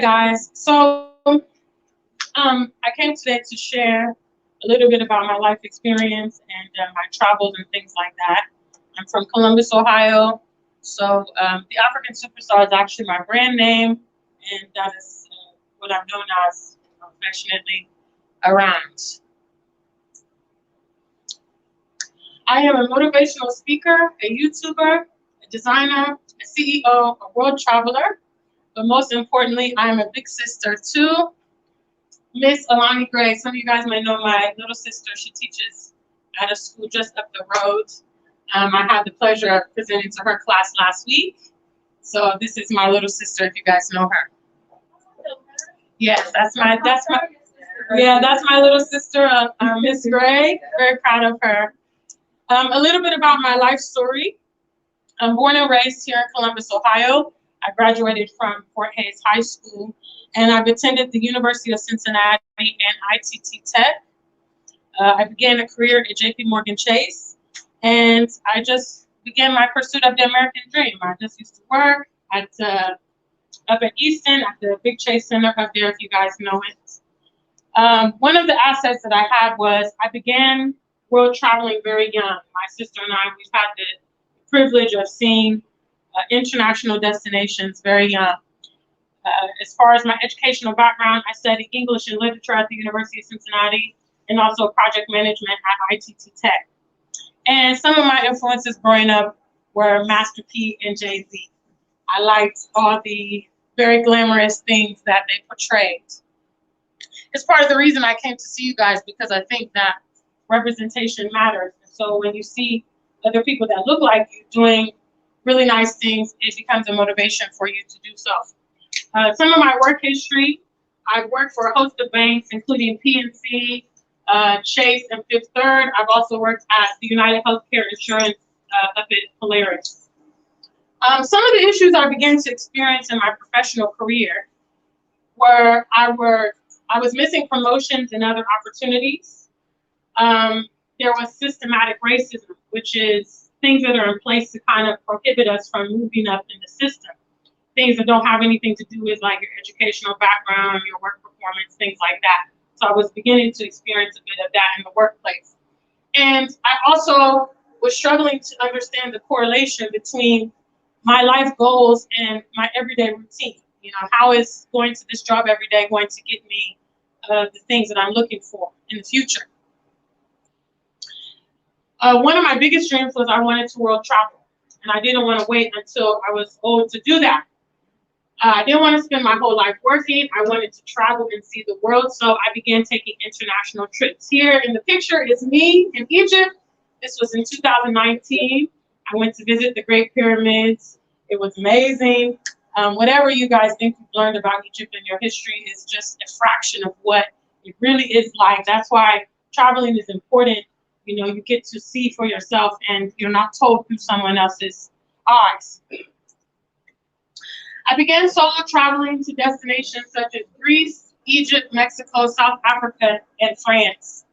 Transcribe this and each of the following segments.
Guys. I came today to share a little bit about my life experience and my travels and things like that. I'm from Columbus, Ohio. The African Superstar is actually my brand name, and that is what I'm known as affectionately around. I am a motivational speaker, a YouTuber, a designer, a CEO, a world traveler, but most importantly, I am a big sister to Miss Alani Gray. Some of you guys may know my little sister. She teaches at a school just up the road. I had the pleasure of presenting to her class last week. So this is my little sister, if you guys know her. Yes, that's my little sister, Miss Gray. Very proud of her. A little bit about my life story. I'm born and raised here in Columbus, Ohio. I graduated from Fort Hays High School, and I've attended the University of Cincinnati and ITT Tech. I began a career at JP Morgan Chase, and I just began my pursuit of the American dream. I just used to work at up at Easton at the Big Chase Center up there, if you guys know it. One of the assets that I had was I began world traveling very young. My sister and I, we've had the privilege of seeing international destinations very young. As far as my educational background, I studied English and literature at the University of Cincinnati and also project management at ITT Tech. And some of my influences growing up were Master P and Jay-Z. I liked all the very glamorous things that they portrayed. It's part of the reason I came to see you guys, because I think that representation matters. And so when you see other people that look like you doing really nice things, it becomes a motivation for you to do so. Some of my work history, I've worked for a host of banks, including PNC, Chase, and Fifth Third. I've also worked at the United Healthcare Insurance up at Polaris. Some of the issues I began to experience in my professional career were I was missing promotions and other opportunities. There was systematic racism, which is things that are in place to kind of prohibit us from moving up in the system. Things that don't have anything to do with like your educational background, your work performance, things like that. So I was beginning to experience a bit of that in the workplace. And I also was struggling to understand the correlation between my life goals and my everyday routine. You know, how is going to this job every day going to get me the things that I'm looking for in the future? One of my biggest dreams was I wanted to world travel, and I didn't want to wait until I was old to do that. I didn't want to spend my whole life working. I wanted to travel and see the world, so I began taking international trips. Here in the picture is me in Egypt. This was in 2019. I went to visit the Great Pyramids. It was amazing. Whatever you guys think you've learned about Egypt in your history is just a fraction of what it really is like. That's why traveling is important. You know, you get to see for yourself, and you're not told through someone else's eyes. I began solo traveling to destinations such as Greece, Egypt, Mexico, South Africa, and France.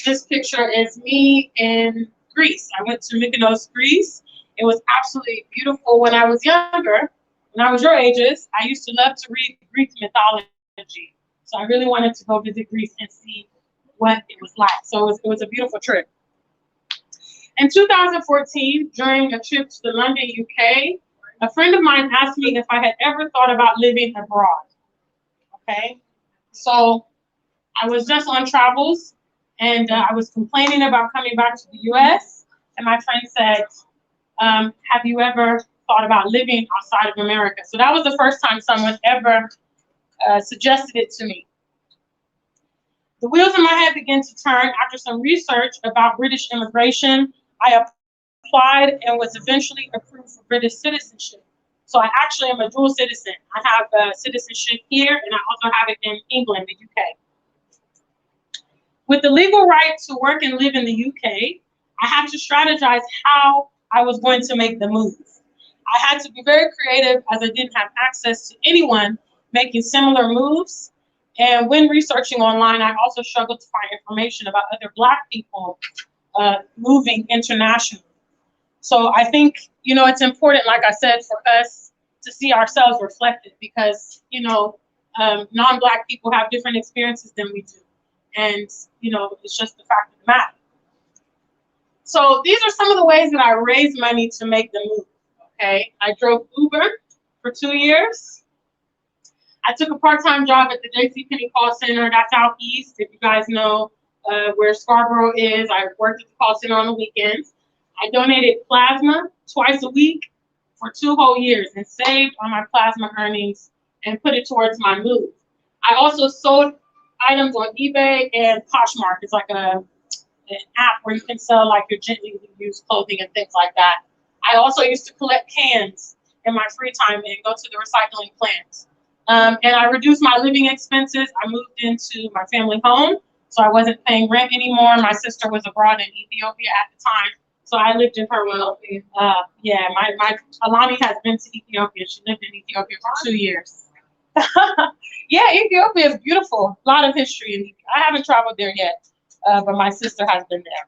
This picture is me in Greece. I went to Mykonos, Greece. It was absolutely beautiful. When I was younger, when I was your ages, I used to love to read Greek mythology. So I really wanted to go visit Greece and see what it was like. So it was a beautiful trip. In 2014, during a trip to the London, UK, a friend of mine asked me if I had ever thought about living abroad. Okay, so I was just on travels, and I was complaining about coming back to the US, and my friend said, have you ever thought about living outside of America? So that was the first time someone ever suggested it to me. The wheels in my head began to turn. After some research about British immigration, I applied and was eventually approved for British citizenship. So I actually am a dual citizen. I have citizenship here, and I also have it in England, the UK. With the legal right to work and live in the UK, I had to strategize how I was going to make the move. I had to be very creative, as I didn't have access to anyone making similar moves. And when researching online, I also struggled to find information about other Black people moving internationally. So I think, you know, it's important, like I said, for us to see ourselves reflected, because, you know, non-Black people have different experiences than we do. And, you know, it's just the fact of the matter. So these are some of the ways that I raised money to make the move, okay? I drove Uber for 2 years. I took a part-time job at the JCPenney call center. That's out east, if you guys know where Scarborough is. I worked at the call center on the weekends. I donated plasma twice a week for 2 whole years and saved on my plasma earnings and put it towards my move. I also sold items on eBay and Poshmark. It's like an app where you can sell like your gently used clothing and things like that. I also used to collect cans in my free time and go to the recycling plants. And I reduced my living expenses. I moved into my family home, so I wasn't paying rent anymore. My sister was abroad in Ethiopia at the time, so I lived in her will. Yeah, my Alani has been to Ethiopia. She lived in Ethiopia for 2 years. Yeah, Ethiopia is beautiful. A lot of history in Ethiopia. I haven't traveled there yet, but my sister has been there.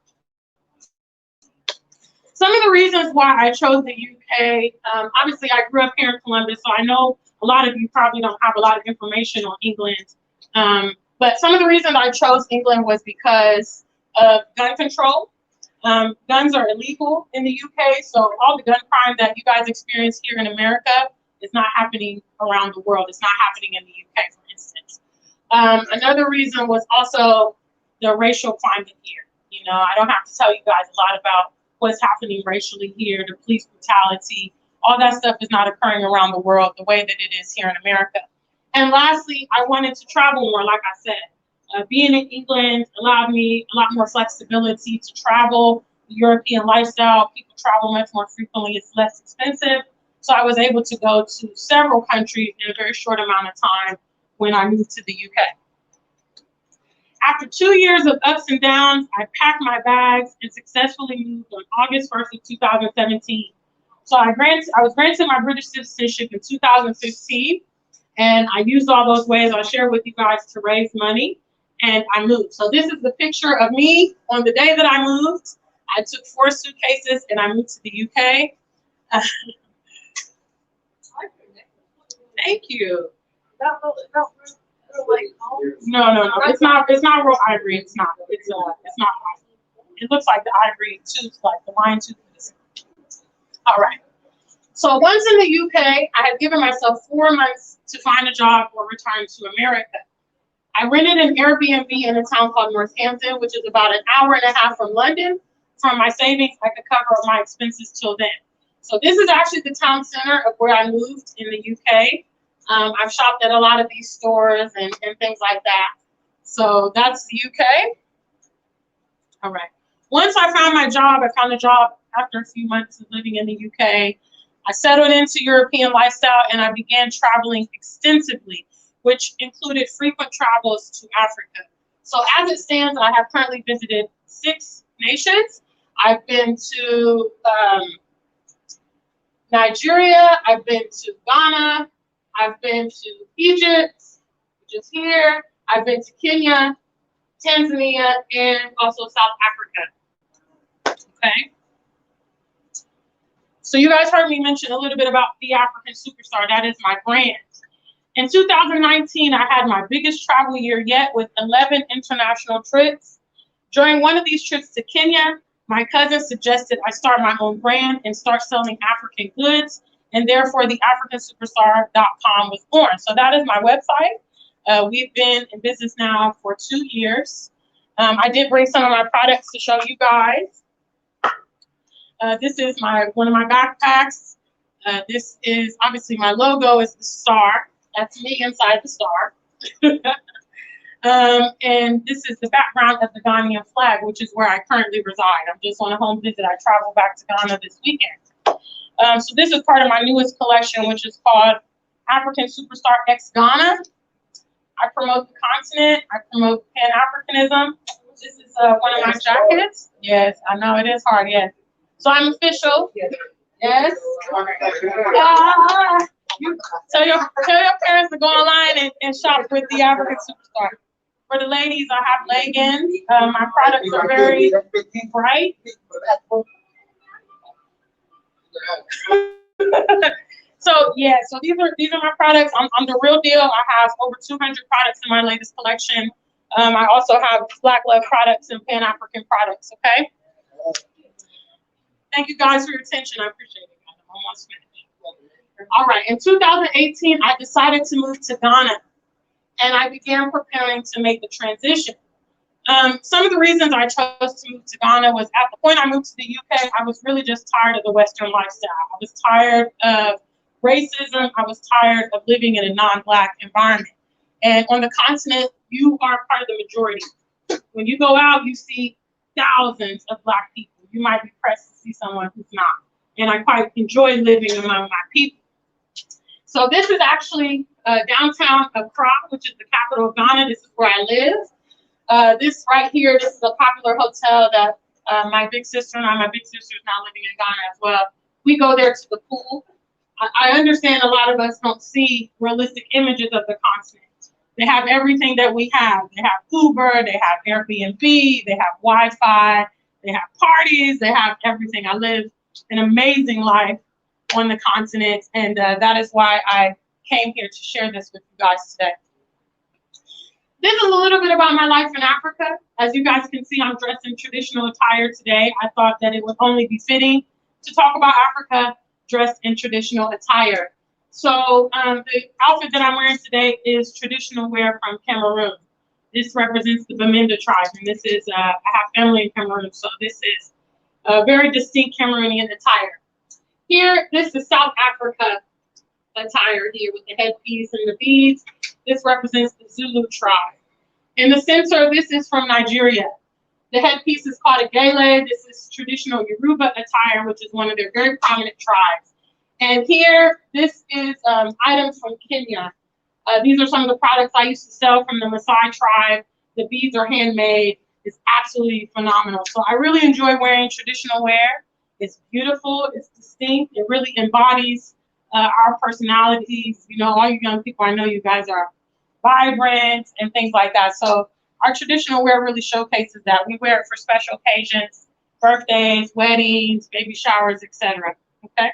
Some of the reasons why I chose the UK, obviously I grew up here in Columbus, so I know a lot of you probably don't have a lot of information on England. But some of the reasons I chose England was because of gun control. Guns are illegal in the UK, so all the gun crime that you guys experience here in America is not happening around the world. It's not happening in the UK, for instance. Another reason was also the racial climate here. You know, I don't have to tell you guys a lot about what's happening racially here, the police brutality, all that stuff is not occurring around the world the way that it is here in America. And lastly, I wanted to travel more, like I said. Being in England allowed me a lot more flexibility to travel, the European lifestyle. People travel much more frequently, it's less expensive. So I was able to go to several countries in a very short amount of time when I moved to the UK. After 2 years of ups and downs, I packed my bags and successfully moved on August 1st of 2017. So I was granted my British citizenship in 2015, and I used all those ways I'll share with you guys to raise money, and I moved. So this is the picture of me on the day that I moved. I took 4 suitcases and I moved to the UK. Thank you. No. It's not real ivory. It's not ivory. It looks like the ivory tooth, like the lion tooth. All right. So once in the UK, I had given myself 4 months to find a job or return to America. I rented an Airbnb in a town called Northampton, which is about an hour and a half from London. From my savings, I could cover my expenses till then. So this is actually the town center of where I moved in the UK. I've shopped at a lot of these stores and things like that. So that's the UK. All right. Once I found my job, I found a job after a few months of living in the UK. I settled into European lifestyle and I began traveling extensively, which included frequent travels to Africa. So as it stands, I have currently visited 6 nations. I've been to Nigeria, I've been to Ghana, I've been to Egypt, which is here. I've been to Kenya, Tanzania, and also South Africa. Okay. So you guys heard me mention a little bit about the Afrikan Superstar. That is my brand. In 2019, I had my biggest travel year yet with 11 international trips. During one of these trips to Kenya, my cousin suggested I start my own brand and start selling African goods, and therefore the AfrikanSuperstar.com was born. So that is my website. We've been in business now for 2 years. I did bring some of my products to show you guys. This is one of my backpacks. This is obviously my logo is the star. That's me inside the star. And this is the background of the Ghanaian flag, which is where I currently reside. I'm just on a home visit. I traveled back to Ghana this weekend. So this is part of my newest collection, which is called Afrikan Superstar X Ghana. I promote the continent. I promote Pan-Africanism. This is one of my jackets. Yes, I know it is hard, yes. So I'm official. Yes. You tell your parents to go online and shop with the Afrikan Superstar. For the ladies, I have leggings. My products are very bright. So yeah, so these are my products. I'm the real deal. I have over 200 products in my latest collection. I also have Black Love products and Pan African products. Okay. Thank you guys for your attention. I appreciate it. I'm almost finished. All right. In 2018, I decided to move to Ghana, and I began preparing to make the transition. Some of the reasons I chose to move to Ghana was at the point I moved to the UK, I was really just tired of the Western lifestyle. I was tired of racism. I was tired of living in a non-Black environment. And on the continent, you are part of the majority. When you go out, you see thousands of Black people. You might be pressed to see someone who's not. And I quite enjoy living among my people. So this is actually downtown Accra, which is the capital of Ghana. This is where I live. This right here, this is a popular hotel that my big sister and my big sister is now living in Ghana as well. We go there to the pool. I understand a lot of us don't see realistic images of the continent. They have everything that we have. They have Uber, they have Airbnb, they have Wi-Fi, they have parties, they have everything. I live an amazing life on the continent, and that is why I came here to share this with you guys today. This is a little bit about my life in Africa. As you guys can see, I'm dressed in traditional attire today. I thought that it would only be fitting to talk about Africa dressed in traditional attire. So the outfit that I'm wearing today is traditional wear from Cameroon. This represents the Bamenda tribe, and this is, I have family in Cameroon, so this is a very distinct Cameroonian attire. Here, this is South Africa attire here with the headpiece and the beads. This represents the Zulu tribe. In the center, this is from Nigeria. The headpiece is called a gele. This is traditional Yoruba attire, which is one of their very prominent tribes. And here, this is items from Kenya. These are some of the products I used to sell from the Maasai tribe. The beads are handmade. It's absolutely phenomenal. So I really enjoy wearing traditional wear. It's beautiful. It's distinct. It really embodies our personalities. You know, all you young people, I know you guys are vibrant and things like that. So our traditional wear really showcases that. We wear it for special occasions, birthdays, weddings, baby showers, etc. Okay.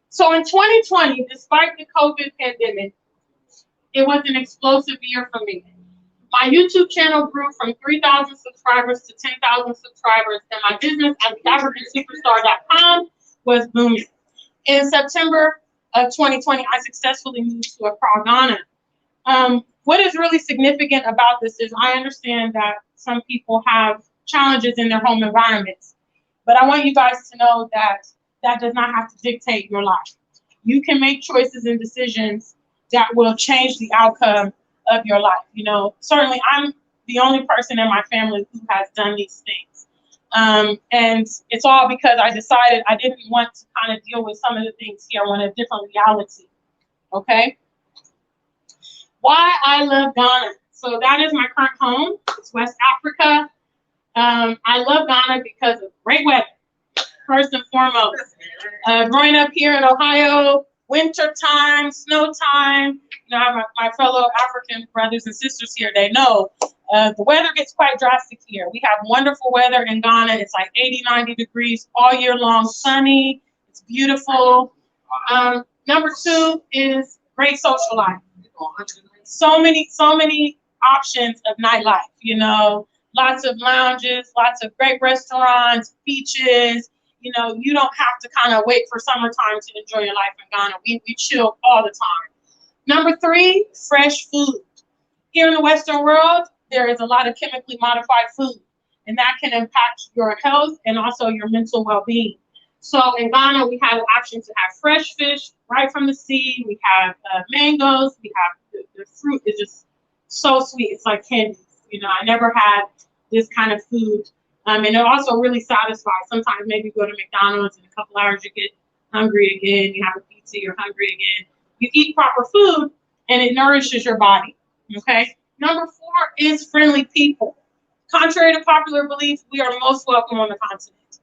So in 2020, despite the COVID pandemic, it was an explosive year for me. My YouTube channel grew from 3,000 subscribers to 10,000 subscribers, and my business at AfrikanSuperstar.com was booming. In September of 2020, I successfully moved to Accra, Ghana. What is really significant about this is I understand that some people have challenges in their home environments, but I want you guys to know that that does not have to dictate your life. You can make choices and decisions that will change the outcome of your life. You know, certainly I'm the only person in my family who has done these things. And it's all because I decided I didn't want to kind of deal with some of the things here. I want a different reality. Okay. Why I love Ghana. So that is my current home. It's West Africa. I love Ghana because of great weather. First and foremost, growing up here in Ohio, winter time, snow time, you know, my fellow African brothers and sisters here, they know the weather gets quite drastic here. We have wonderful weather in Ghana. It's like 80, 90 degrees all year long, sunny. It's beautiful. Number two is great social life. So many options of nightlife, you know, lots of lounges, lots of great restaurants, beaches. You know, you don't have to kind of wait for summertime to enjoy your life in Ghana. We chill all the time. Number three, fresh food. Here in the Western world, there is a lot of chemically modified food, and that can impact your health and also your mental well-being. So in Ghana, we have the option to have fresh fish right from the sea. We have mangoes. We have the fruit is just so sweet. It's like candy. You know, I never had this kind of food. And it also really satisfies. Sometimes maybe you go to McDonald's in a couple hours, you get hungry again. You have a pizza, you're hungry again. You eat proper food and it nourishes your body, okay? Number four is friendly people. Contrary to popular belief, we are most welcome on the continent.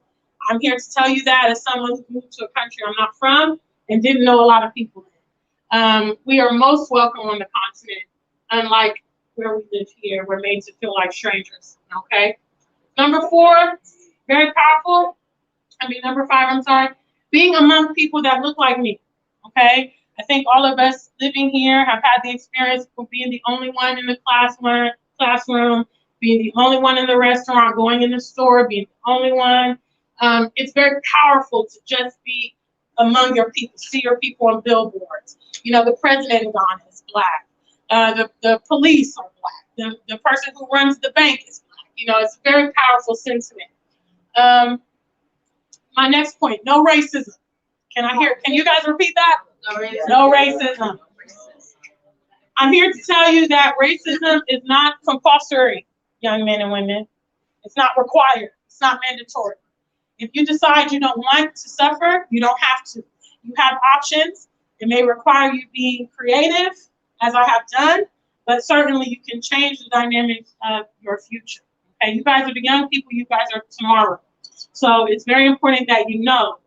I'm here to tell you that as someone who moved to a country I'm not from and didn't know a lot of people in. We are most welcome on the continent, unlike where we live here. We're made to feel like strangers, okay? Number four, very powerful. Number five, I'm sorry. being among people that look like me, okay? I think all of us living here have had the experience of being the only one in the classroom, being the only one in the restaurant, going in the store, being the only one. It's very powerful to just be among your people, see your people on billboards. You know, the president of Ghana is black. The police are black. The person who runs the bank is black. You know, it's a very powerful sentiment. My next point, no racism. Can you guys repeat that? No racism. I'm here to tell you that racism is not compulsory, young men and women. It's not required. It's not mandatory. If you decide you don't want to suffer, you don't have to. You have options. It may require you being creative, as I have done, but certainly you can change the dynamics of your future. Okay, you guys are the young people, you guys are tomorrow. So it's very important that you know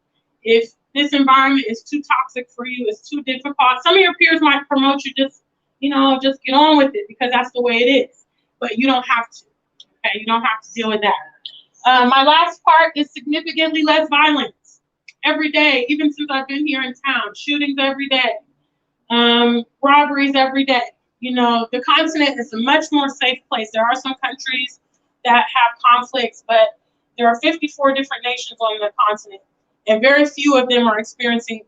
if this environment is too toxic for you, it's too difficult. Some of your peers might promote you, just get on with it because that's the way it is. But you don't have to. Okay, you don't have to deal with that. My last part is significantly less violence every day, even since I've been here in town. Shootings every day, robberies every day. You know, the continent is a much more safe place. There are some countries that have conflicts, but there are 54 different nations on the continent, and very few of them are experiencing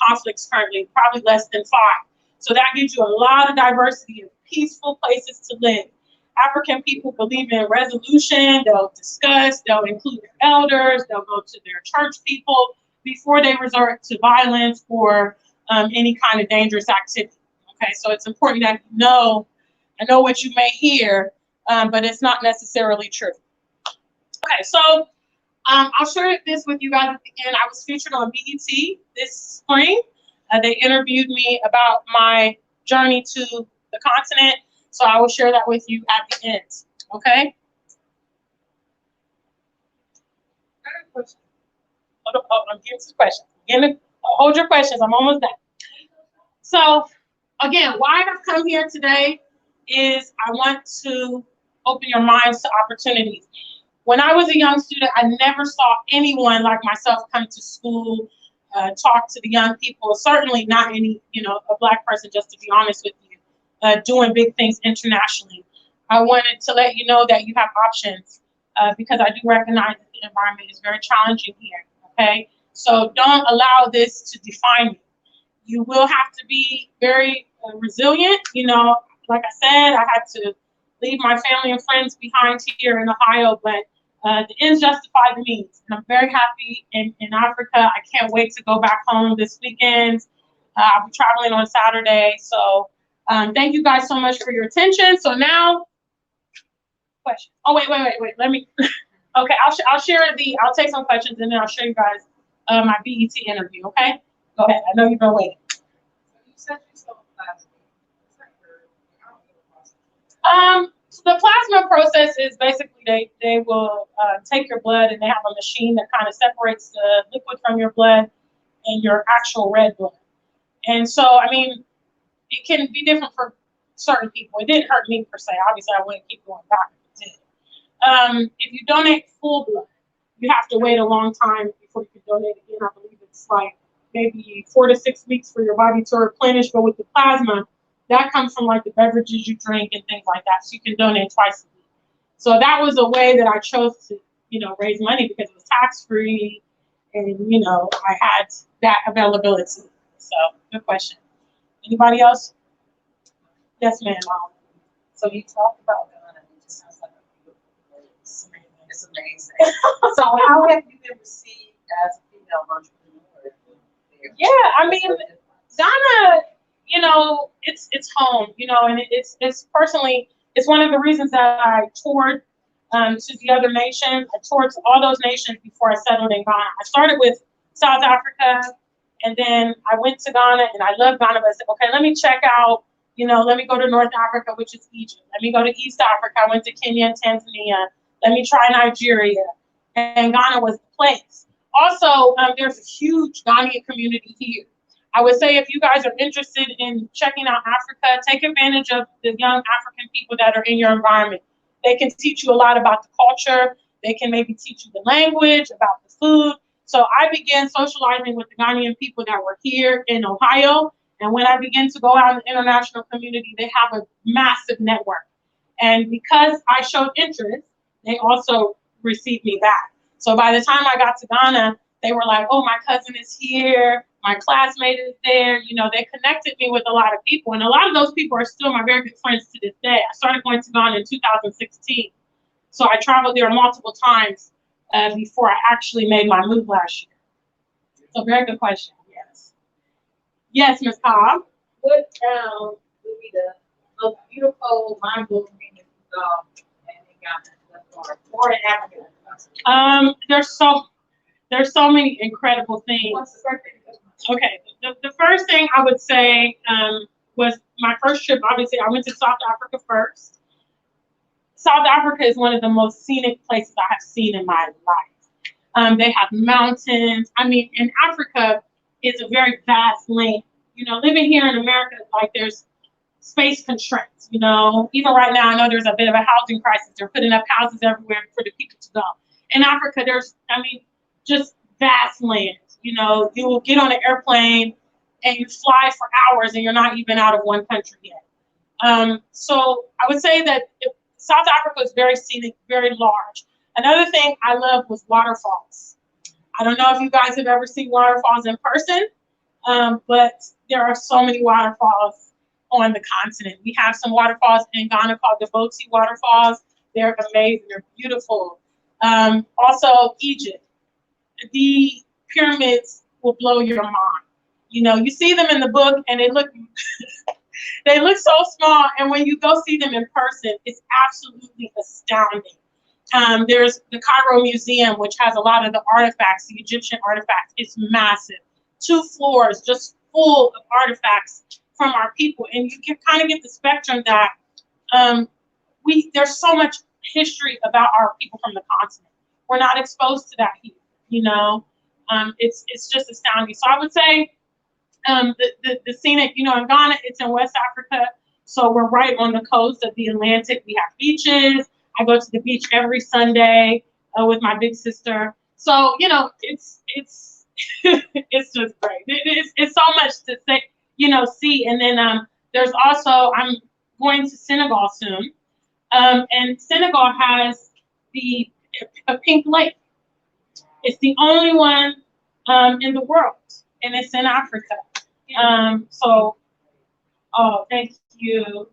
conflicts currently, probably less than 5. So that gives you a lot of diversity of peaceful places to live. African people believe in resolution. They'll discuss, they'll include their elders, they'll go to their church people before they resort to violence or any kind of dangerous activity. Okay, so it's important that you know, I know what you may hear, but it's not necessarily true. Okay, so I'll share this with you guys at the end. I was featured on BET this spring. They interviewed me about my journey to the continent, so I will share that with you at the end. Okay? I'm getting some questions. Hold your questions. I'm almost done. So, again, why I've come here today is I want to open your minds to opportunities. When I was a young student, I never saw anyone like myself come to school, talk to the young people. Certainly not any, a black person, just to be honest with you, doing big things internationally. I wanted to let you know that you have options because I do recognize that the environment is very challenging here, okay? So don't allow this to define you. You will have to be very resilient. Like I said, I had to leave my family and friends behind here in Ohio, but the ends justify the means. And I'm very happy in Africa. I can't wait to go back home this weekend. I'll be traveling on Saturday. So thank you guys so much for your attention. So now, questions. Oh, wait. Let me, okay, I'll take some questions and then I'll show you guys my BET interview, okay? Go ahead, I know you've been waiting. You said you saw plasma. So the plasma process is basically they will take your blood and they have a machine that kind of separates the liquid from your blood and your actual red blood. And so, I mean, it can be different for certain people. It didn't hurt me per se. Obviously, I wouldn't keep going back if it did. If you donate full blood, you have to wait a long time before you can donate again. I believe it's like maybe 4 to 6 weeks for your body to replenish. But with the plasma, that comes from like the beverages you drink and things like that. So you can donate twice a week. So that was a way that I chose to, raise money because it was tax-free and, I had that availability. So good question. Anybody else? Yes, ma'am. So you talked about Ghana. It just sounds like a beautiful place. It's amazing. So how have you been received as a female entrepreneur? Yeah, I mean, Ghana, it's home, and it's personally, it's one of the reasons that I toured to the other nations. I toured to all those nations before I settled in Ghana. I started with South Africa, and then I went to Ghana, and I love Ghana, but I said, okay, let me check out, let me go to North Africa, which is Egypt. Let me go to East Africa. I went to Kenya and Tanzania. Let me try Nigeria. And Ghana was the place. Also, there's a huge Ghanaian community here. I would say if you guys are interested in checking out Africa, take advantage of the young African people that are in your environment. They can teach you a lot about the culture. They can maybe teach you the language, about the food. So I began socializing with the Ghanaian people that were here in Ohio. And when I began to go out in the international community, they have a massive network. And because I showed interest, they also received me back. So by the time I got to Ghana, they were like, oh, my cousin is here. My classmate is there. You know, they connected me with a lot of people. And a lot of those people are still my very good friends to this day. I started going to Ghana in 2016. So I traveled there multiple times before I actually made my move last year. So very good question. Yes. Yes, Ms. Cobb. What would be the most beautiful, mind-blowing thing that you saw in Ghana or in Africa? There's so many incredible things. What's the first thing? Okay, the first thing I would say was my first trip. Obviously, I went to South Africa first. South Africa is one of the most scenic places I have seen in my life. They have mountains. I mean, in Africa, it's a very vast land. You know, living here in America, like there's space constraints. You know, even right now, I know there's a bit of a housing crisis. They're putting up houses everywhere for the people to go. In Africa, there's, just vast land. You know, you will get on an airplane and you fly for hours and you're not even out of one country yet. So I would say that South Africa is very scenic, very large. Another thing I love was waterfalls. I don't know if you guys have ever seen waterfalls in person, but there are so many waterfalls on the continent. We have some waterfalls in Ghana called the Boti waterfalls. They're amazing, they're beautiful. Also Egypt. The pyramids will blow your mind. You know, you see them in the book and they look they look so small, and when you go see them in person, it's absolutely astounding. There's the Cairo Museum, which has a lot of the artifacts, the Egyptian artifacts. It's massive. 2 floors just full of artifacts from our people, and you can kind of get the spectrum that there's so much history about our people from the continent. We're not exposed to that here. You know, it's just astounding. So I would say the scenic, you know, in Ghana, it's in West Africa, so we're right on the coast of the Atlantic. We have beaches. I go to the beach every Sunday with my big sister. So you know, it's it's just great. It's so much to say, you know, see. And then there's also, I'm going to Senegal soon, and Senegal has a pink lake. It's the only one in the world, and it's in Africa. Oh, thank you.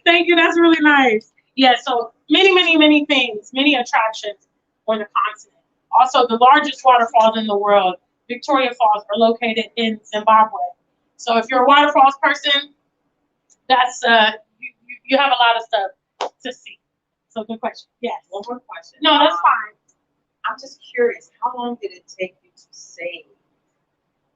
Thank you, that's really nice. Yeah, so many things, many attractions on the continent. Also, the largest waterfalls in the world, Victoria Falls, are located in Zimbabwe. So if you're a waterfalls person, that's you have a lot of stuff to see. So good question. Yes. One more question. No, that's fine. I'm just curious, how long did it take you to save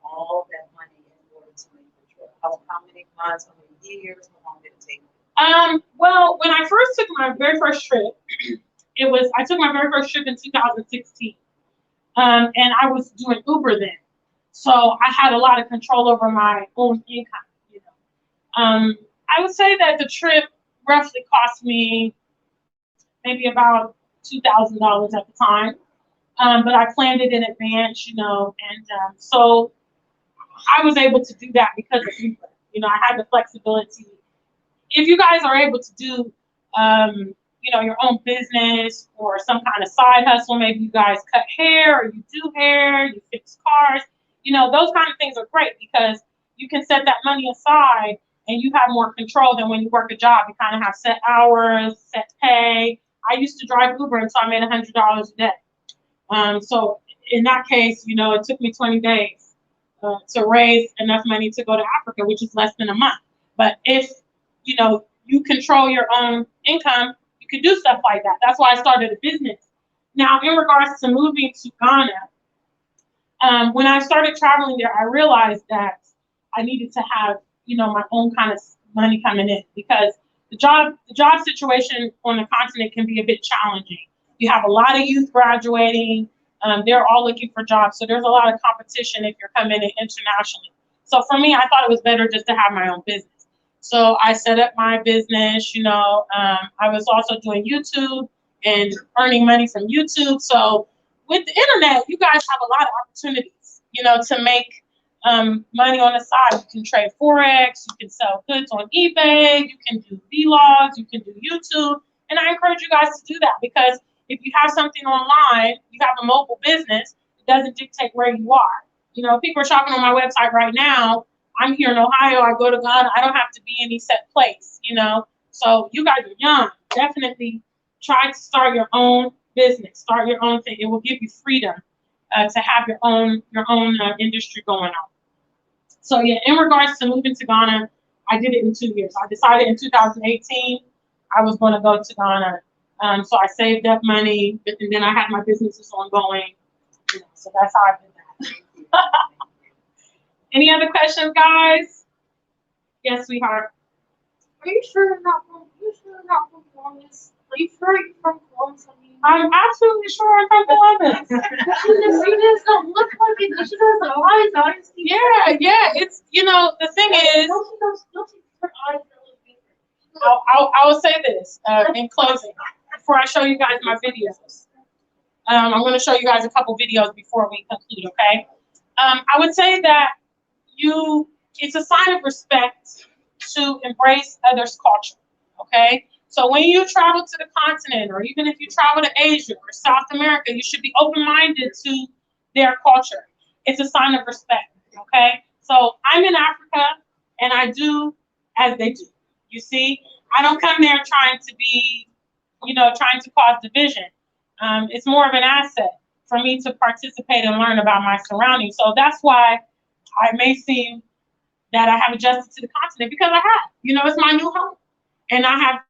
all that money in order to make the trip? How many months, how many years, how long did it take you? Well, when I first took my very first trip, I took my very first trip in 2016. And I was doing Uber then. So I had a lot of control over my own income, you know. I would say that the trip roughly cost me maybe about $2,000 at the time. But I planned it in advance, you know, and so I was able to do that because of Uber. You know, I had the flexibility. If you guys are able to do, you know, your own business or some kind of side hustle, maybe you guys cut hair or you do hair, you fix cars, you know, those kind of things are great because you can set that money aside and you have more control than when you work a job. You kind of have set hours, set pay. I used to drive Uber until I made $100 a day. So in that case, you know, it took me 20 days to raise enough money to go to Africa, which is less than a month. But if, you know, you control your own income, you can do stuff like that. That's why I started a business. Now, in regards to moving to Ghana, when I started traveling there, I realized that I needed to have, you know, my own kind of money coming in because the job situation on the continent can be a bit challenging. You have a lot of youth graduating. They're all looking for jobs. So there's a lot of competition if you're coming in internationally. So for me, I thought it was better just to have my own business. So I set up my business, you know, I was also doing YouTube and earning money from YouTube. So with the internet, you guys have a lot of opportunities, you know, to make money on the side. You can trade Forex, you can sell goods on eBay, you can do vlogs, you can do YouTube. And I encourage you guys to do that, because if you have something online, you have a mobile business, it doesn't dictate where you are. You know, people are shopping on my website right now. I'm here in Ohio, I go to Ghana, I don't have to be in any set place, you know. So you guys are young. Definitely try to start your own business, start your own thing. It will give you freedom to have your own industry going on. So yeah, in regards to moving to Ghana, I did it in 2 years. I decided in 2018 I was going to go to Ghana. So I saved up money, and then I had my businesses ongoing. You know, so that's how I did that. Any other questions, guys? Yes, sweetheart. Are you sure you're not from Columbus? Are you sure you're from Columbus? I'm absolutely sure I'm from Columbus. You just don't look like it. She has eyes. Yeah. It's, you know, the thing is, I will say this in closing before I show you guys my videos. I'm going to show you guys a couple videos before we conclude, okay? I would say that it's a sign of respect to embrace others' culture, okay? So when you travel to the continent, or even if you travel to Asia or South America, you should be open-minded to their culture. It's a sign of respect, okay? So I'm in Africa, and I do as they do. You see, I don't come there trying to be, you know, trying to cause division. It's more of an asset for me to participate and learn about my surroundings. So that's why I may seem that I have adjusted to the continent, because I have. You know, it's my new home, and I have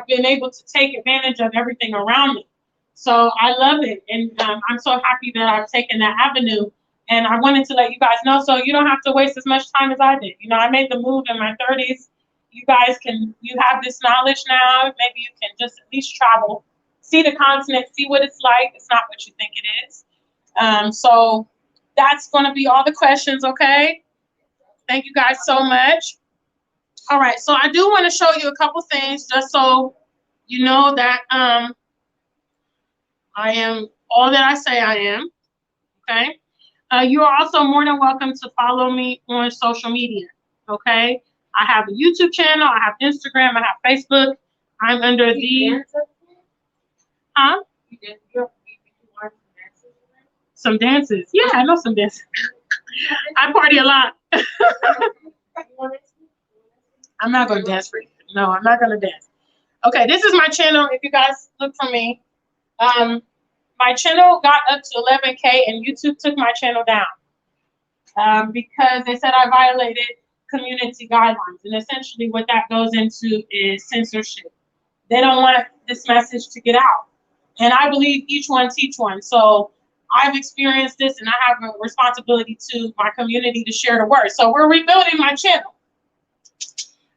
been able to take advantage of everything around me. So I love it, and I'm so happy that I've taken that avenue. And I wanted to let you guys know, so you don't have to waste as much time as I did. You know, I made the move in my 30s. You guys you have this knowledge now. Maybe you can just at least travel, see the continent, see what it's like. It's not what you think it is. So that's going to be all the questions, okay? Thank you guys so much. All right, so I do want to show you a couple things just so you know that I am all that I say I am, okay? You are also more than welcome to follow me on social media, okay? I have a YouTube channel, I have Instagram, I have Facebook. I'm under some dances. Yeah, I know some dances. I party a lot. I'm not going to dance for you. No, I'm not going to dance. Okay, this is my channel. If you guys look for me, my channel got up to 11K, and YouTube took my channel down because they said I violated community guidelines. And essentially what that goes into is censorship. They don't want this message to get out. And I believe each one teach one. So I've experienced this, and I have a responsibility to my community to share the word. So we're rebuilding my channel.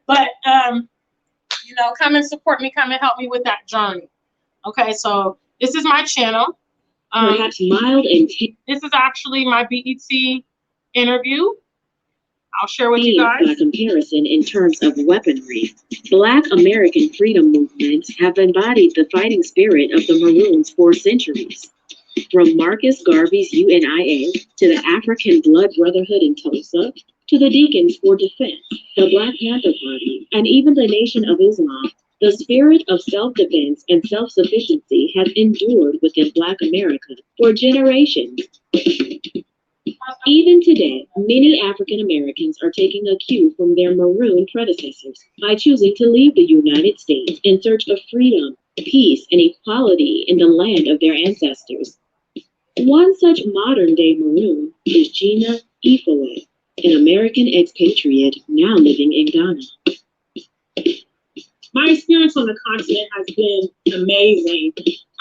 But, you know, come and support me. Come and help me with that journey. Okay, so this is my channel. Perhaps mild and this is actually my BET interview. I'll share with you guys. By comparison, in terms of weaponry, Black American freedom movements have embodied the fighting spirit of the Maroons for centuries. From Marcus Garvey's UNIA to the African Blood Brotherhood in Tulsa, to the Deacons for Defense, the Black Panther Party, and even the Nation of Islam, the spirit of self-defense and self-sufficiency has endured within Black America for generations. Even today, many African Americans are taking a cue from their maroon predecessors by choosing to leave the United States in search of freedom, peace, and equality in the land of their ancestors. One such modern-day maroon is Gina Ifoe, an American expatriate now living in Ghana. My experience on the continent has been amazing.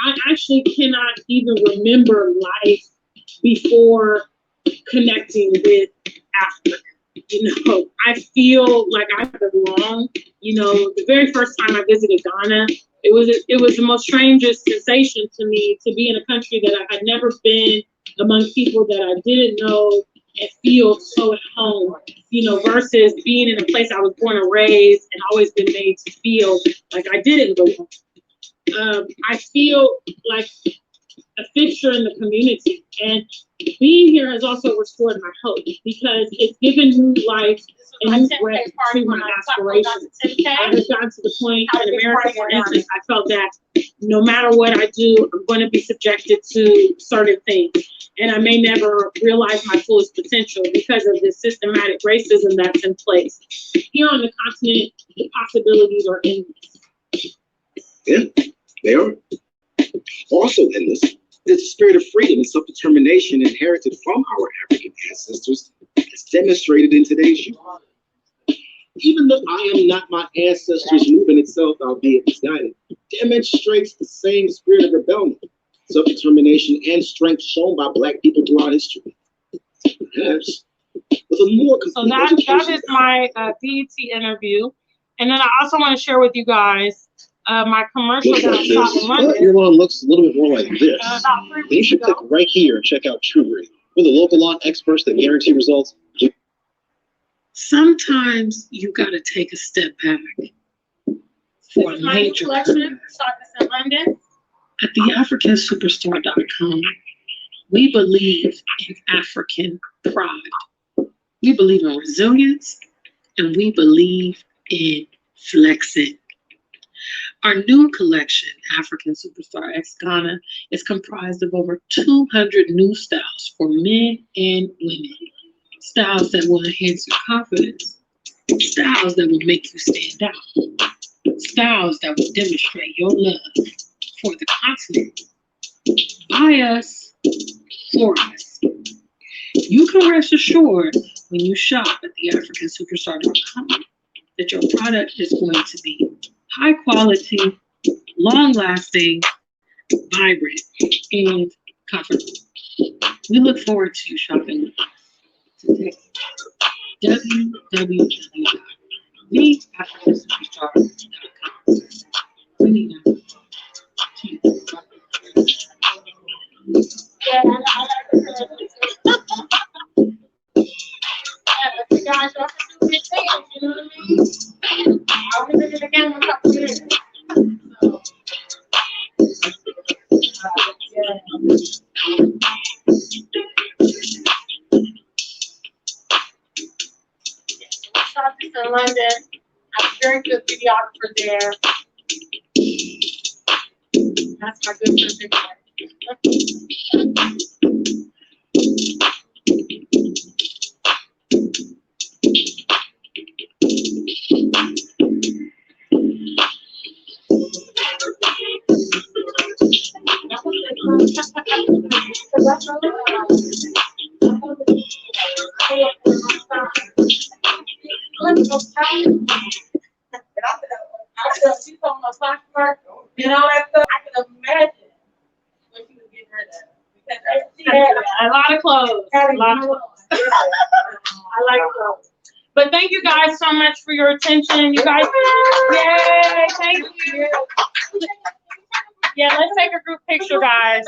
I actually cannot even remember life before connecting with Africa. You know, I feel like I belong. You know, the very first time I visited Ghana, it was the most strangest sensation to me to be in a country that I had never been, among people that I didn't know, and feel so at home, you know, versus being in a place I was born and raised and always been made to feel like I didn't belong. I feel like a fixture in the community. And being here has also restored my hope because it's given new life and new breath to my aspirations. I have gotten to the point in America, for instance, I felt that no matter what I do, I'm going to be subjected to certain things. And I may never realize my fullest potential because of this systematic racism that's in place. Here on the continent, the possibilities are endless. Yeah, they are. Also endless is the spirit of freedom and self-determination inherited from our African ancestors as demonstrated in today's youth. Even though I am not my ancestors' movement itself, albeit misguided, demonstrates the same spirit of rebellion, self-determination, and strength shown by Black people throughout history. Perhaps with a more so that is my BET interview. And then I also want to share with you guys my commercial that I shot in London. Your lawn looks a little bit more like this. You should click right here and check out TrueGreen. We're the local lawn experts that guarantee results. Sometimes you got to take a step back for a My new major collection, shot this in London. At the AfrikanSuperstar.com, we believe in African pride. We believe in resilience, and we believe in flexing. Our new collection, Afrikan Superstar X Ghana, is comprised of over 200 new styles for men and women. Styles that will enhance your confidence. Styles that will make you stand out. Styles that will demonstrate your love for the continent. By us, for us. You can rest assured when you shop at the AfrikanSuperstar.com that your product is going to be high quality, long lasting, vibrant, and comfortable. We look forward to you shopping with us today. www.theafrikansuperstar.com. We need to Yeah, I like the guys, y'all can do big things, you know what I mean? I'll be it again in a couple of years. Shot this in London. I'm a very good videographer there. That's my good friend Victor. You know, I can imagine what she was getting rid of. Because she had a lot of clothes. A lot of clothes. I like clothes. But thank you guys so much for your attention. You guys, yay, thank you. Yeah, let's take a group picture, guys.